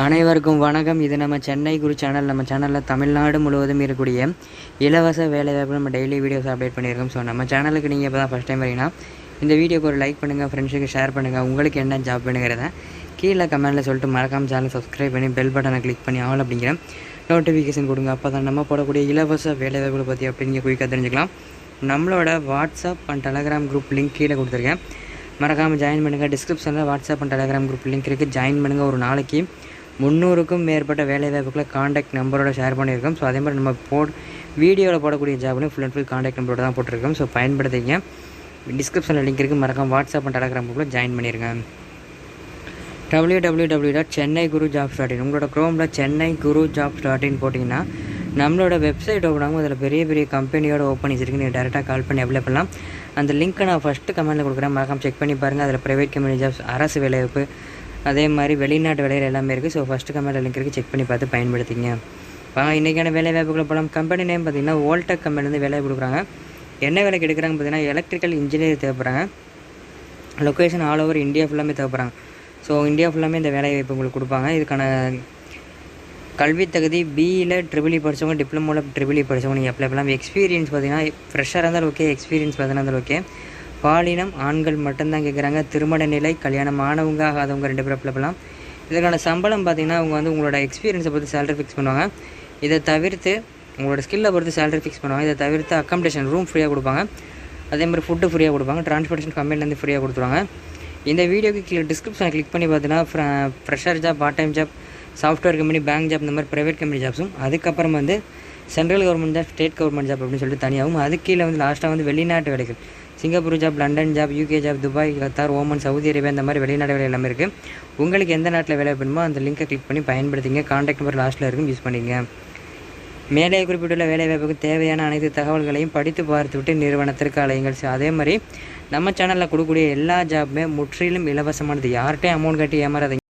அனைவருக்கும் வணக்கம். இது நம்ம சென்னை குரு சேனல். நம்ம சேனலில் தமிழ்நாடு முழுவதும் இருக்கக்கூடிய இலவச வேலைவாய்ப்பு நம்ம டெய்லி வீடியோஸ் அப்டேட் பண்ணியிருக்கோம். ஸோ நம்ம சேனலுக்கு நீங்கள் இப்போ தான் ஃபஸ்ட் டைம் வரீங்கன்னா இந்த வீடியோக்கு ஒரு லைக் பண்ணுங்கள், ஃப்ரெண்ட்ஸுக்கு ஷேர் பண்ணுங்கள். உங்களுக்கு என்ன ஜாப் வேணுங்கிறத கீழே கமெண்ட்டில் சொல்லிட்டு மறக்காம சேனல் சப்ஸ்கிரைப் பண்ணி பெல் பட்டனை கிளிக் பண்ணி ஆல் அப்படிங்கிற நோட்டிஃபிகேஷன் கொடுங்க. அப்போ தான் நம்ம போடக்கூடிய இலவச வேலைவாய்ப்புகளை பற்றி அப்படிங்க குயிக்காக தெரிஞ்சுக்கலாம். நம்மளோட WhatsApp and Telegram group link கீழே கொடுத்துருக்கேன், மறக்காமல் ஜாயின் பண்ணுங்கள். டிஸ்கிரிப்ஷனில் WhatsApp and Telegram group link இருக்குது, ஜாயின் பண்ணுங்கள். ஒரு நாளைக்கு 300க்கும் மேற்பட்ட வேலைவாய்ப்புகளை காண்டாக்ட் நம்பரோட ஷேர் பண்ணியிருக்கோம். ஸோ அதே மாதிரி நம்ம வீடியோவில் போடக்கூடிய ஜாப்லையும் ஃபுல் அண்ட் ஃபுல் காண்டாக்ட் நம்பரோட தான் போட்டிருக்கோம். ஸோ பயன்படுத்திங்க. டிஸ்கிரிப்ஷனில் லிங்க் இருக்குது, மறக்காம வாட்ஸ்அப் அண்ட் டெலகிராம் குரூப்பில் ஜாயின் பண்ணிடுங்க. www.chennai.guru.jobs.in உங்களோட க்ரோமில் chennai.guru.jobs.in போட்டிங்கன்னா நம்மளோட வெப்சைட் ஓப்பன் ஆகும். அதில் பெரிய பெரிய கம்பெனியோட ஓப்பனிங்ஸ் இருக்குது. நீங்கள் டேரெக்டாக கால் பண்ணி அப்ளை பண்ணலாம். அந்த லிங்க்கை நான் ஃபஸ்ட்டு கமெண்ட்டில் கொடுக்குறேன், மறக்காம செக் பண்ணி பாருங்கள். அதில் ப்ரைவேட் கம்பெனி ஜாப்ஸ், அரசு வேலைவாய்ப்பு, அதே மாதிரி வெளிநாட்டு வேலைகள் எல்லாமே இருக்குது. ஸோ ஃபஸ்ட்டு கமெண்ட்டில் லிங்க் இருக்குது, செக் பண்ணி பார்த்து பயன்படுத்திங்க. இன்றைக்கான வேலை வாய்ப்புகளை போகலாம். கம்பெனி நேம் பார்த்திங்கன்னா வோல்டெக் கம்பெனிலேருந்து வேலை கொடுக்குறாங்க. என்ன வேலைக்கு எடுக்கிறாங்க பார்த்திங்கன்னா எலக்ட்ரிக்கல் இன்ஜினியர் தேவைப்படுறாங்க. லொக்கேஷன் ஆல் ஓவர் இந்தியா ஃபுல்லாமே தேவைப்படுறாங்க. ஸோ இந்தியா ஃபுல்லாமே இந்த வேலை வாய்ப்பு உங்களுக்கு கொடுப்பாங்க. இதுக்கான கல்வி தகுதி பிஇயில் ட்ரிபிள் படித்தவங்க, டிப்ளமோவில் ட்ரிபிள் படித்தவங்க நீங்கள் அப்ளை பண்ணலாம். எக்ஸ்பீரியன்ஸ் பார்த்திங்கன்னா ஃப்ரெஷ்ஷாக இருந்தாலும் ஓகே, எக்ஸ்பீரியன்ஸ் பார்த்தீங்கன்னா இருந்தாலும் ஓகே. பாலினம் ஆண்கள் மட்டும்தான் கேட்குறாங்க. திருமண நிலை, கல்யாணம் ஆனவங்க ஆகாதவங்க 2 பேர் அப்ளை பண்ணலாம். இதுக்கான சம்பளம் பார்த்திங்கன்னா அவங்க உங்களோட எக்ஸ்பீரியன்ஸை பொறுத்து சேலரி ஃபிக்ஸ் பண்ணுவாங்க. இதை தவிர்த்து உங்களோட ஸ்கில்லை பொறுத்து சேலரி ஃபிக்ஸ் பண்ணுவாங்க. இதை தவிர்த்து அக்காமடேஷன் ரூம் ஃப்ரீயாக கொடுப்பாங்க. அதே மாதிரி ஃபுட்டு ஃப்ரீயாக கொடுப்பாங்க. டிரான்ஸ்போர்ட்டேஷன் கம்பெனிலேருந்து ஃப்ரீயாக கொடுத்துருவாங்க. இந்த வீடியோக்கு கீழே டிஸ்கிரிப்ஷனை கிளிக் பண்ணி பார்த்தீங்கன்னா fresher job, part time job, software company, bank job, இந்த மாதிரி ப்ரைவேட் கம்பெனி ஜாப்ஸும், அதுக்கப்புறம் central government job, state government job அப்படின்னு சொல்லிட்டு தனியாகவும், அது கீழே லாஸ்ட்டாக வெளிநாட்டு வேலைகள், Singapore job, London job, UK job, Dubai, Qatar, Oman, Saudi Arabia, இந்த மாதிரி வெளிநாட்டு வேலை எல்லாமே இருக்குது. உங்களுக்கு எந்த நாட்டில் வேலை வேணுமோ அந்த லிங்கை கிளிக் பண்ணி பயன்படுத்திங்க. கான்டாக்ட் நம்பர் லாஸ்ட்டில் இருக்கும், யூஸ் பண்ணிங்க. மேலே குறிப்பிட்டுள்ள வேலைவாய்ப்புக்கு தேவையான அனைத்து தகவல்களையும் படித்து பார்த்துவிட்டு நிறுவனத்திற்கு அலையுங்கள். அதே மாதிரி நம்ம சேனலில் கொடுக்கக்கூடிய எல்லா ஜாப்புமே முற்றிலும் இலவசமானது. யார்கிட்டையும் அமௌண்ட் கட்டி ஏமாறாதீங்க.